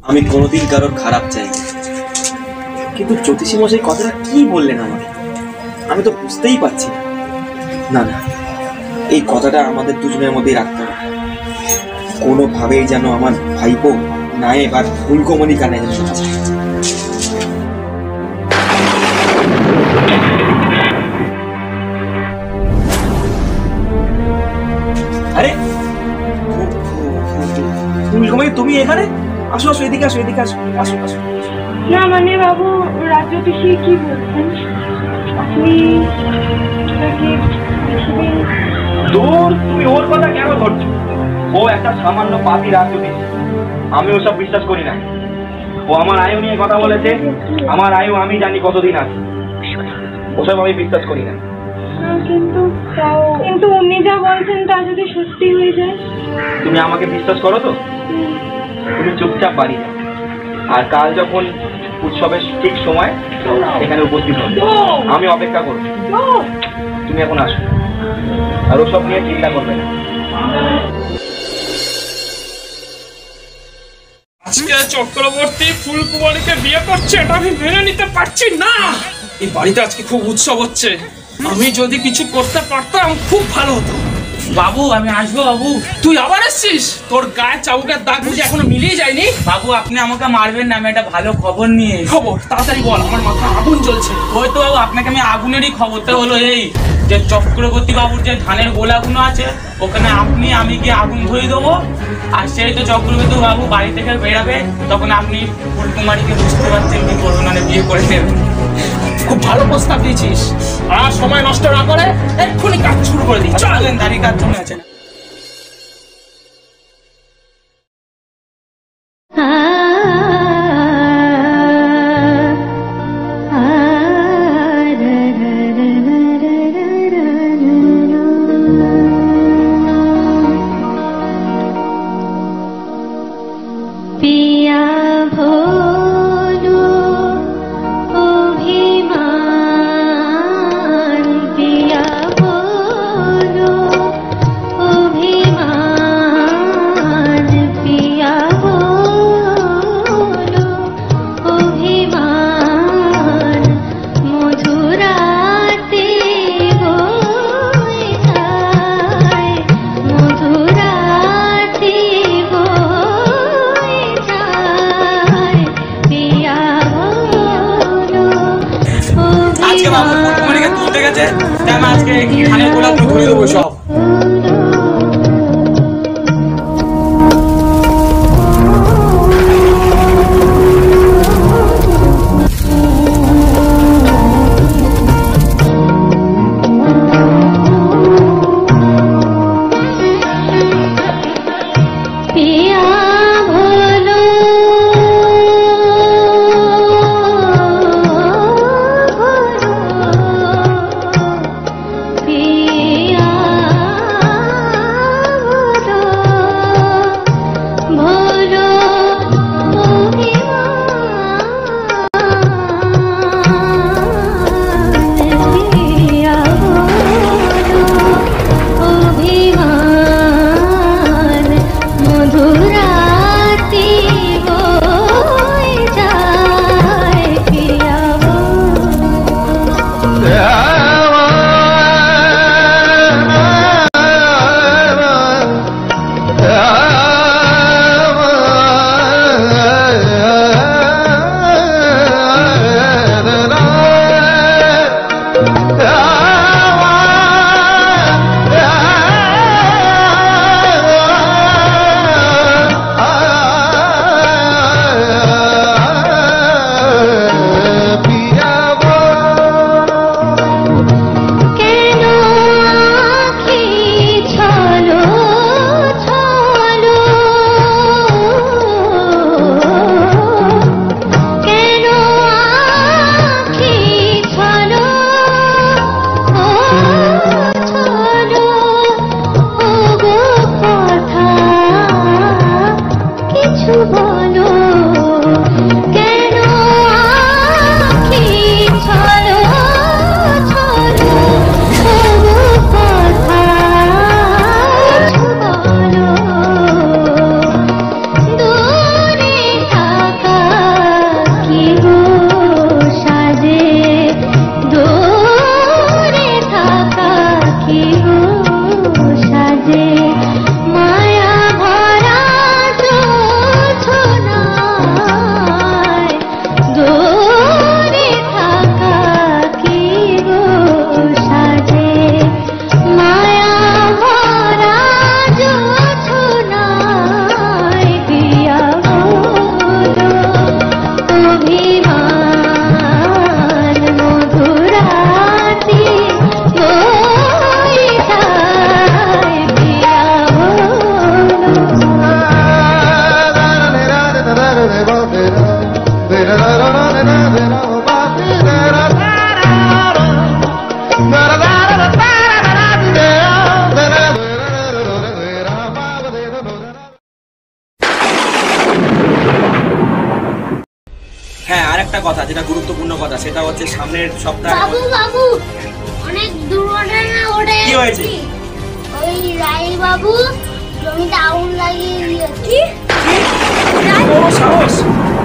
আমি কোনোদিন কারোর খারাপ চাই, কিন্তু জ্যোতিষী মশাই কথাটা কি বললেন আমাকে আমি তো বুঝতেই পারছি না। না, এই কথাটা আমাদের দুজনের মধ্যেই রাখতে হবে। কোনোভাবেই যেন আমার ভাইপো নায়েব আর ফুলকমণি কানে যেন শোনা যায়। আরে ফুলকমণি, তুমি এখানে? আসো আসো, এদিকে আসো, এদিকে আসো, আসো আসো। না মানে বাবু, রাজ্যতীষী কি বলছেন? আপনি দূর, তুমি ওর কথা কেন ধরছো? ও একটা সামান্য পাপী রাজ্যতীষী, আমি ওসব বিশ্বাস করি না। ও আমার আয়ু নিয়ে কথা বলেছে, আমার আয়ু আমি জানি কতদিন আছে, ওসব আমি বিশ্বাস করি না। কিন্তু উনি যা বলছেন তা যদি সত্যি হয়ে যায়? তুমি আমাকে বিশ্বাস করো তো? তুমি চুপচাপ বাড়ি যাও, আর কাল যখন উৎসবের ঠিক সময় এখানে উপস্থিত হবে, আমি অপেক্ষা করব। তুমি এখন আসো, আর ওসব নিয়ে চিন্তা করবে না। আজকে চক্রবর্তী ফুলকুমারীকে বিয়ে করছে, এটা আমি মেনে নিতে পারছি না। এই বাড়িতে আজকে খুব উৎসব হচ্ছে, আমি যদি কিছু করতে পারতাম খুব ভালো হতো। বাবু আমি আসবো। বাবু তুই আবার এসছিস? তোর গায়ে চাবুকের দাগ বুঝে এখনো মিলিয়ে যায়নি? বাবু আপনি আমাকে মারবেন না, আমি একটা ভালো খবর নিয়ে। খবর তাড়াতাড়ি বল, আমার মাথা আগুন জ্বলছে। ওই তো বাবু, আপনাকে আমি আগুনেরই খবরটা হলো এই যে চক্রবর্তী বাবুর যে ধানের গোলাগুলো আছে ওখানে আমি গিয়ে আগুন ধরিয়ে দেবো। আর সেই তো চক্রবর্তী বাবু বাড়ি থেকে বেরাবে, তখন আপনি ফুলকুমারীকে বুঝতে পারছেন কি করবেন, মানে বিয়ে করে নেবেন। খুব ভালো প্রস্তাব দিয়েছিস, আর সময় নষ্ট না করে এক্ষুনি কাজ শুরু করে দিই। চলেন, দাঁড়িয়ে কাজ জমে আছে না। আজকে ধানের গোলা ধরে দেবো সব। पिया একটা কথা, যেটা গুরুত্বপূর্ণ কথা, সেটা হচ্ছে সামনের সপ্তাহে বাবু বাবু অনেক দুর্ঘটনা ঘটে কি হয়েছে? ওই রাই বাবু জমিতে আগুন লাগিয়ে দিয়েছে। কি বড় সাহস!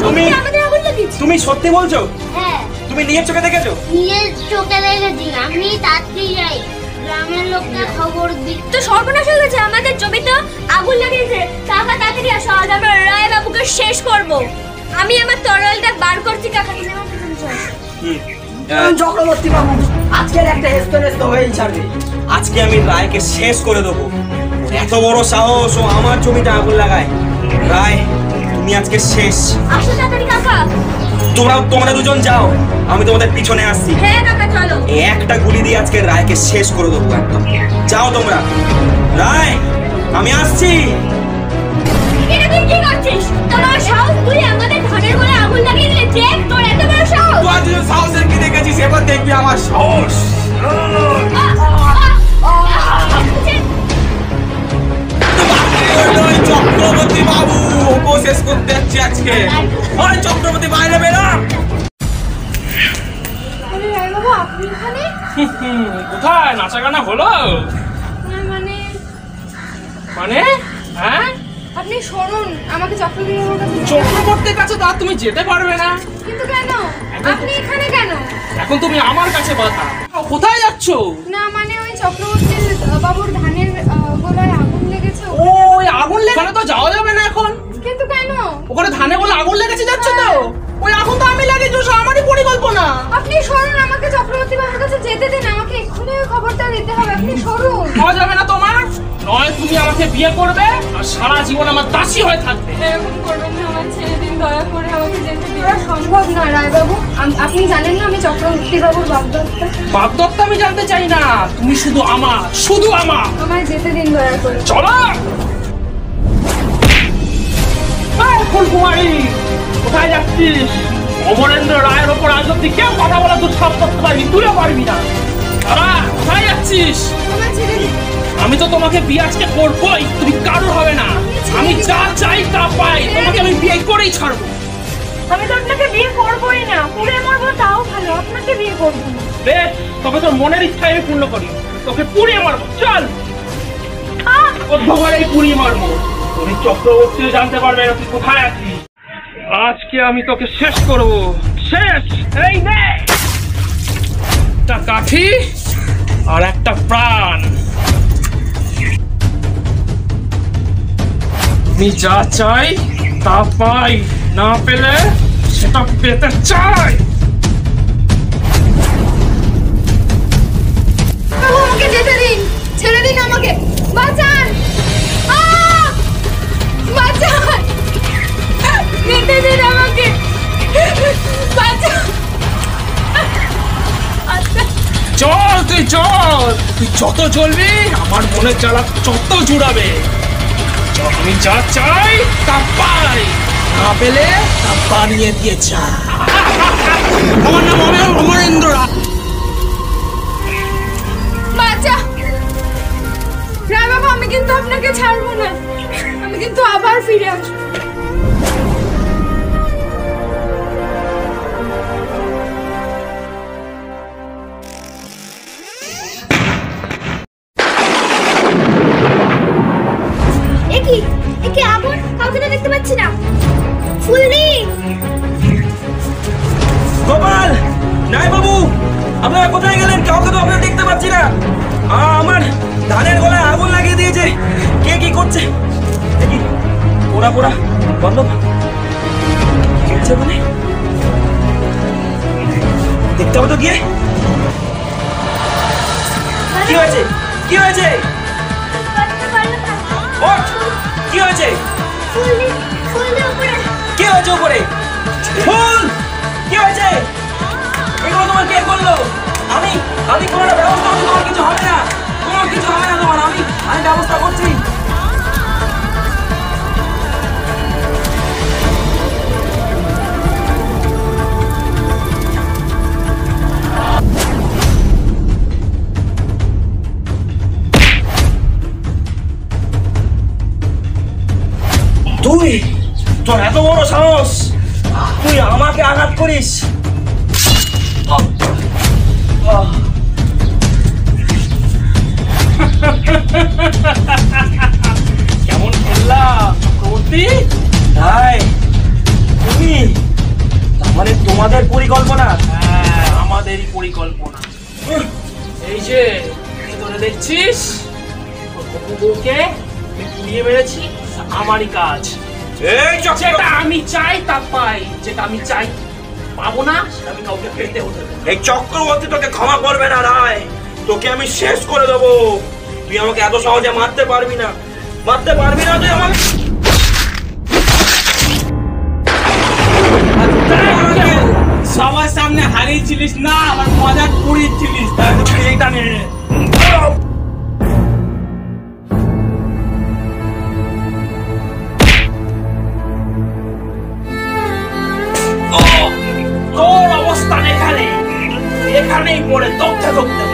তুমি আমাদের আগুন লাগিয়েছে? তুমি সত্যি বলছো? হ্যাঁ, তুমি নিজের চোখে দেখেছো? নিজের চোখে দেখেছি। আমি তাড়াতাড়ি যাই, গ্রামের লোককে খবর দিই। তো সর্বনাশ হয়ে গেছে, আমাদের জমিতে আগুন লাগিয়েছে। কাকা তাড়াতাড়ি আসো, আজ আমরা রায় বাবুকে শেষ করব। আমি আমার তরলটা বার করছি, কাকা তুমি আমার পিছনে চলো। চক্রবর্তী বাবু আজকের একটা হেস্ত হয়েই ছাড়বে। আজকে আমি রায়কে শেষ করে দেবো। এত বড় সাহস, ও আমার জমিতে আগুন লাগায়। রায়, তুমি আজকে শেষ। আসো তাড়াতাড়ি কাকা। তোমরা দুজন যাও, আমি তোমাদের পিছনে আসছি। হ্যাঁ কাকা চলো। একটা গুলি দিয়ে আজকে রায়কে শেষ করে দেবো একদম। যাও তোমরা। রায়, আমি আসছি। এটা তুই কি করছিস? তোর সাহস, তুই আমাদের ধানের গোলায় আগুন লাগিয়ে দিলে? দেখ তোর এত বড় সাহস। তুই আজ সাহসের কি দেখেছিস, এবার দেখবি আমার সাহস। চক্রবর্তী বাবু ওকে শেষ করতে যাচ্ছি আজকে। ওই চক্রবর্তী বাইরে বেরো। আরে রায় বাবু আপনি এখানে? কোথায় নাচা গানা হলো? মানে মানে হ্যাঁ, আপনি শুনুন, আমাকে চক্রবর্তী বাবুর কাছে চক্রবর্তীর কাছে তো আর তুমি যেতে পারবে না। কিন্তু কেন? আপনি এখানে কেন? এখন তুমি আমার কাছে বাধা। কোথায় যাচ্ছ? না মানে ওই চক্রবর্তীর বাবুর ধানের গোলায় আগুন লেগেছে। ওই আগুন লেগে তো যাওয়া যাবে না এখন। কিন্তু কেন? ওখানে ধানে বলে আগুন লেগেছে, যাচ্ছ তো? ওই আগুন তো আমি লাগিয়েছি, আমারই পরিকল্পনা। আপনি শুনুন, আমাকে চক্রবর্তী বাবুর কাছে যেতে দিন। আমাকে এক্ষুনি ওই খবরটা দিতে হবে। আপনি শুনুন। পাওয়া যাবে না তোমার। নয় তুমি আমাকে বিয়ে করবে আর সারা জীবন আমার দাসী হয়ে থাকবে। এরকম করবেন না, আমার ছেড়ে দিন দয়া করে, আমাকে যেতে দিন। সম্ভব না রায় বাবু, আপনি জানেন না আমি চক্রবর্তী বাবুর বাগদত্তা। বাগদত্তা আমি জানতে চাই না, তুমি শুধু আমার, শুধু আমার। আমায় যেতে দিন দয়া করে। চলো। এই ফুলকুমারী, কোথায় যাচ্ছিস? অমরেন্দ্র রায়ের ওপর আজ অব্দি কেউ কথা বলা তুই সব করতে পারবি, তুইও পারবি না। তারা কোথায় যাচ্ছিস? আমায় ছেড়ে দিন। আমি তো তোমাকে বিয়ে আজকে করবোই, তুমি কারোর হবে না। আমি যা চাই তা পাই, তোমাকে আমি বিয়ে করেই ছাড়বো। আমি তো আপনাকে বিয়ে করবোই না, পুরে মরবো তাও ভালো, আপনাকে বিয়ে করবো না। বেশ, তবে তোর মনের ইচ্ছা আমি পূর্ণ করি, তোকে পুড়িয়ে মারবো। চল, ঘরেই পুড়িয়ে মারবো। তুমি চক্রবর্তীও জানতে পারবে না তুই কোথায় আছিস। আজকে আমি তোকে শেষ করব, শেষ। এই নে একটা কাঠি আর একটা প্রাণ। আমি যা চাই তা পাই, না পেলে সেটা পেতে চাই। বাবু আমাকে যেতে দিন, ছেড়ে দিন আমাকে, বাঁচান, বাঁচান, যেতে দিন আমাকে, বাঁচান। চল তুই চল, তুই যত জ্বলবি আমার মনে জ্বালা তত জুড়াবে। আমি যা চাই তা পাই, না পেলে তা বানিয়ে দিয়ে যা। আমার নাম অমরেন্দ্র রায়। বাঁচা রায় বাবু, আমি কিন্তু আপনাকে ছাড়বো না, আমি কিন্তু আবার ফিরে আসবো। একে আগুন, কাউকে তো দেখতে পাচ্ছি না। ফুলদি, গোপাল, নাই বাবু, আপনারা কোথায় গেলেন? কাউকে তো আপনারা দেখতে পাচ্ছি না। আমার ধানের গলায় আগুন লাগিয়ে দিয়েছে। কে কি করছে দেখি। পোড়া পোড়া বন্ধ চলছে মানে, দেখতে হবে তো গিয়ে। কি হয়েছে? কি হয়েছে? ওঠ! কি হয়েছে? ফুলদি, ফুলদি উপরে। কি হয়েছে উপরে? ফুল! কি হয়েছে? এগুলো তোমার কে করলো? আমি কোনো একটা ব্যবস্থা করছি, তোমার কিছু হবে না, কোনো কিছু হবে না তোমার। আমি ব্যবস্থা করছি। তুই, তোর এত বড় সাহস, তুই আমাকে আঘাত করিস? কেমন খেললা চক্রবর্তী? ভাই তুমি মানে তোমাদের পরিকল্পনা? হ্যাঁ, আমাদেরই পরিকল্পনা। এই যে ভিতরে দেখছিস বউকে পুড়িয়ে মেরেছি, আমারই কাজ। যেটা আমি চাই তা পাই, যেটা আমি চাই পাবো না সেটা আমি কাউকে পেতে হতে দেব না। এই চক্রবর্তী তোকে ক্ষমা করবে না রায়, তোকে আমি শেষ করে দেবো। তুই আমাকে এত সহজে মারতে পারবি না, মারতে পারবি না তুই আমাকে। সবার সামনে হারিয়েছিলিস না, আমার মজাক পুড়িয়েছিলিস। এইটা নে। তোর অবস্থান এখানে, এখানেই পড়ে দগ্ধে দগ্ধে।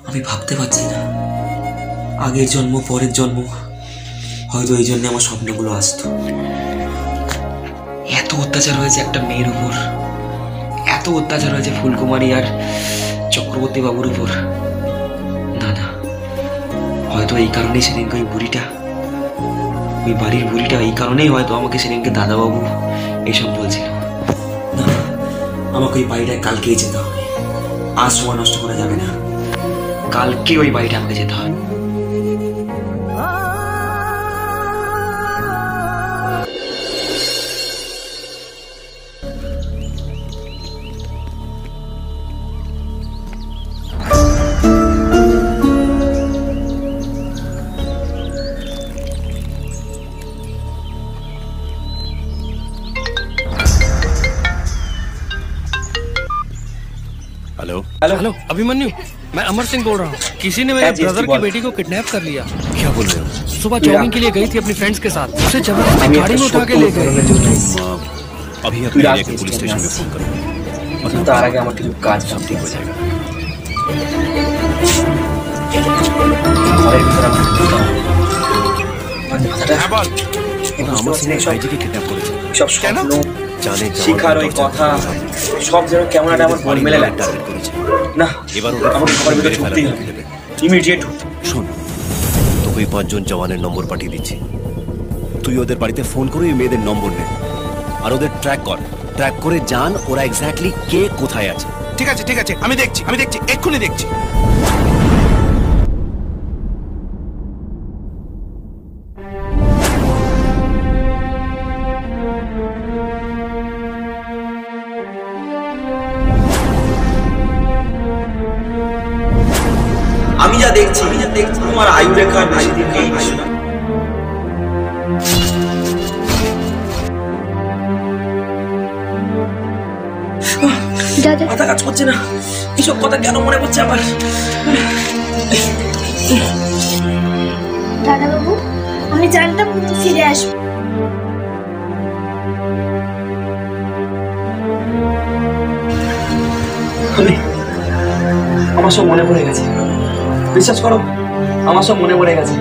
আমি ভাবতে পারছি না, আগের জন্ম পরের জন্ম হয়তো এই জন্য আমার স্বপ্নগুলো আসতো। এত অত্যাচার হয়েছে একটা মেয়ের উপর, এত অত্যাচার হয়েছে ফুলকুমারী আর চক্রবর্তী বাবুর উপর। না না, হয়তো এই কারণেই সেদিনকে ওই বুড়িটা, ওই বাড়ির বুড়িটা এই কারণেই হয়তো আমাকে সেদিনকে দাদাবাবু এইসব বলছিল। না, আমাকে ওই বাড়িটায় কালকেই যেতে হবে, আজ সময় নষ্ট করা যাবে না। কালকে ওই বাড়িটা আমাকে যেতে হবে। हेलो हेलो अभिमन्यु, मैं अमर सिंह बोल रहा हूँ। किसी ने मेरे ब्रदर की बेटी को किडनैप कर लिया। क्या बोल रहे हो? सुबह जॉगिंग के लिए गई थी अपनी फ्रेंड्स के साथ, उसे जबरदस्ती गाड़ी में उठा के ले गए। अभी अपने एरिया के पुलिस स्टेशन में फोन करो। তার আগে আমার কিছু কাজ কাম ঠিক হয়ে যাবে। ঘরের ভিতরে আমার अमर सिंह ने भाईजी के किडनैप করেছে। সব স্বপ্ন, শিখার ওই কথা সব যেন কেমন একটা আমার মন মেলে লাগছে। না, এবার আমার ঘরের ভিতরে ঢুকতেই হবে, ইমিডিয়েট। শোন, তোকে 5 জন জওয়ানের নম্বর পাঠিয়ে দিচ্ছি। তুই ওদের বাড়িতে ফোন করে ওই মেয়েদের নম্বর নে আর ওদের ট্র্যাক কর। ট্র্যাক করে জান ওরা এক্স্যাক্টলি কে কোথায় আছে। ঠিক আছে ঠিক আছে, আমি দেখছি এক্ষুনি দেখছি। আমি যা দেখছি তোমার আয়ু রেখা বেশি দিন নেই। মাথা কাজ করছে না, এসব কথা কেন মনে পড়ছে আমার? দাদাবাবু, আমি জানতাম তুমি ফিরে আসবে। আমার সব মনে পড়ে গেছে, বিশ্বাস করো আমার সব মনে পড়ে গেছে।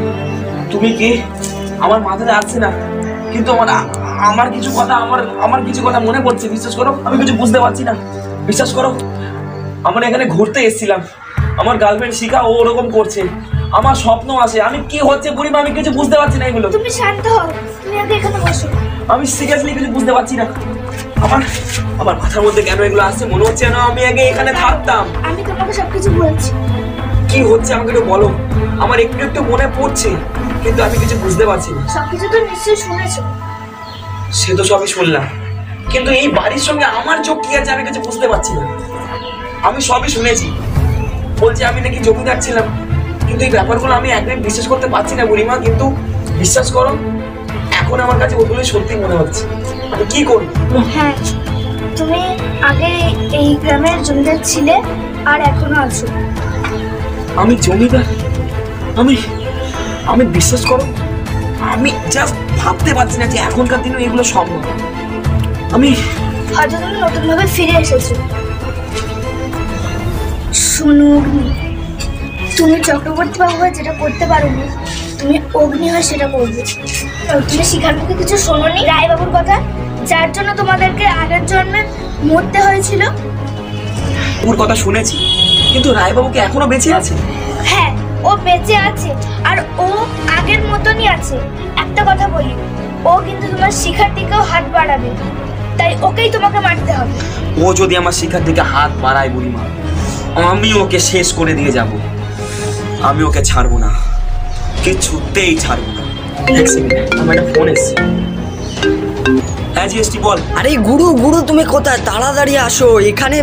তুমি কি আমার মাথাতে আসছে না, কিন্তু আমার কিছু কথা মনে পড়ছে। বিশ্বাস করো আমি কিছু বুঝতে পারছি না। বিশ্বাস করো, আমরা এখানে ঘুরতে এসেছিলাম, আমার গার্লফ্রেন্ড শিখা ও ওরকম করছে, আমার স্বপ্ন আসে, আমি কি হচ্ছে বুড়িমা আমি কিছু বুঝতে পারছি না এগুলো। তুমি শান্ত হও, তুমি আগে এখানে বসো। আমি সিরিয়াসলি কিছু বুঝতে পারছি না। আমার মাথার মধ্যে কেন এগুলো আসছে, মনে হচ্ছে না আমি আগে এখানে থাকতাম। আমি তোমাকে সবকিছু বলছি। কি হচ্ছে আমাকে একটু বলো, আমার একটু একটু মনে পড়ছে। কিন্তু আমি কিছু বুঝতে পারছি না। সবকিছু তো নিশ্চয়ই শুনেছো। সে তো সবই শুনলাম, কিন্তু এই বাড়ির সঙ্গে আমার যোগ কি আছে আমি কিছু বুঝতে পারছি না। আমি সবই শুনেছি, বলছে আমি নাকি জমিদার ছিলাম, কিন্তু এই ব্যাপারগুলো আমি একদম বিশ্বাস করতে পারছি না বুড়িমা। কিন্তু বিশ্বাস করো, এখন আমার কাছে ওগুলো সত্যি মনে হচ্ছে। আমি কি করবো? হ্যাঁ, তুমি আগে এই গ্রামের জমিদার ছিলে আর এখনো আছো। আমি জমিদার? আমি আমি বিশ্বাস করো, আমি জাস্ট ভাবতে পারছি না যে এখনকার দিনে এগুলো সম্ভব। আমি হয়তো তুমি নতুনভাবে ফিরে এসেছো। শোনো অগ্নি, তুমি চক্রবর্তী বাবু হয়ে যেটা করতে পারো না, তুমি অগ্নি হয়ে সেটা করবে। তুমি শিখার মুখে কিছু শোনোনি রায়বাবুর কথা, যার জন্য তোমাদেরকে আগের জন্মে মরতে হয়েছিল? ওর কথা শুনেছি, কিন্তু রায়বাবুকে এখনো বেঁচে আছে? হ্যাঁ, ও বেঁচে আছে, আর ও আগের মতনই আছে। একটা কথা বলি, ও কিন্তু তোমার শিখার দিকেও হাত বাড়াবে, তাই ওকেই তোমাকে মারতে হবে। ও যদি আমার শিখার দিকে হাত বাড়ায় বুড়িমা, আমি ওকে শেষ করে দিয়ে যাব। আমি ওকে ছাড়বো না, কিছুতেই ছাড়বো না। এক সেকেন্ড, আমার একটা ফোন এসছে। হ্যাঁ জিএসটি বল। আরে গুরু গুরু তুমি কোথায়? তাড়াতাড়ি আসো এখানে।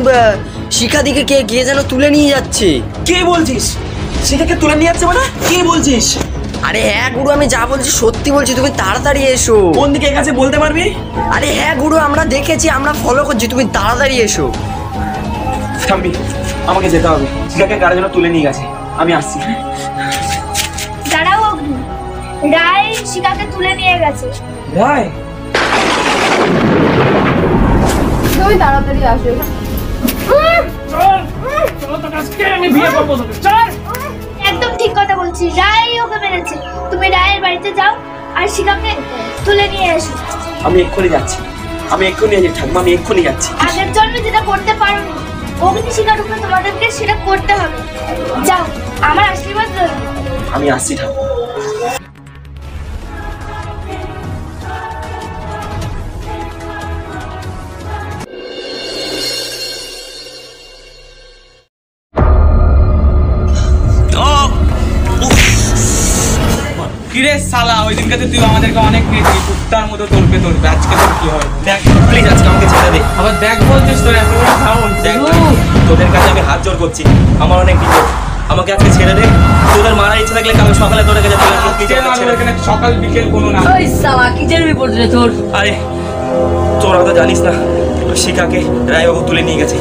শিখাদিকে কে গিয়ে যেন তুলে নিয়ে যাচ্ছে। কে বলছিস? শিখাকে তুলে নিয়ে যাচ্ছে মানে? কে বলছিস? আরে হ্যাঁ গুরু, আমি যা বলছি সত্যি বলছি, তুমি তাড়াতাড়ি এসো। কোন দিকে গেছে বলতে পারবি? আরে হ্যাঁ গুরু, আমরা দেখেছি, আমরা ফলো করছি, তুমি তাড়াতাড়ি এসো। থামবি, আমাকে যেতে হবে। শিখাকে কার জন্য তুলে নিয়ে গেছে, আমি আসছি। দাঁড়াও অগ্নি, রায় শিখাকে তুলে নিয়ে গেছে। রায়? তুমি তাড়াতাড়ি আসো। আমি বিয়ে করবো তোকে, চল। একদম ঠিক কথা বলছি, রায় ওকে মেরেছে। তুমি রায়ের বাড়িতে যাও আর শিখাকে তুলে নিয়ে এসো। আমি এক্ষুনি যাচ্ছি, আমি এক্ষুনি ঠাকুমা, আমি এক্ষুনি যাচ্ছি। আগের জন্মে যেটা করতে পারোনি, অগ্নি শিখার উপরে তোমাদেরকে সেটা করতে হবে। যাও, আমার আশীর্বাদ রইল। আমি আসছি ঠাকুমা। কিরে শালা, ওই দিনকে তুই আমাদেরকে অনেক খেয়েছিস, কুত্তার মতো তোলবে, আজকে তোর কি হবে? দেখ প্লিজ, আজকে আমাকে ছেড়ে দে। আবার দেখ বলছিস, তোর এত বড় সাহস। দেখ তোদের কাছে আমি হাত জোর করছি, আমার অনেক বিপদ, আমাকে আজকে ছেড়ে দে। তোদের মারা ইচ্ছে থাকলে কাল সকালে তোর কাছে এখানে সকাল বিকেল কোনো না। ওই সালা কিসের বিপদ রে তোর? আরে তোরা তো জানিস না, শিখাকে রায়বাবু তুলে নিয়ে গেছে।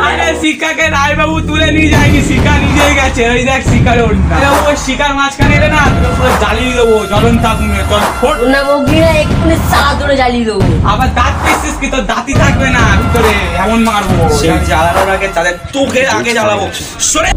আরে শিখাকে রায়বাবু তুলে নিয়ে যায়নি, শিখা নিজেই গেছে। ওই দেখ শিখার ওই শিখার মাঝখানে এলে না তোকে পুরো জ্বালিয়ে দেবো জ্বলন্ত আগুনে। তোর ফোট না বগিরা এক্ষুনি সারা ধরে জ্বালিয়ে দেবো। আবার দাঁত পেয়েছিস কি? তোর দাঁতই থাকবে না ভিতরে, এমন মারবো। সেই জ্বালানোর আগে তাদের তোকে আগে জ্বালাবো। সরে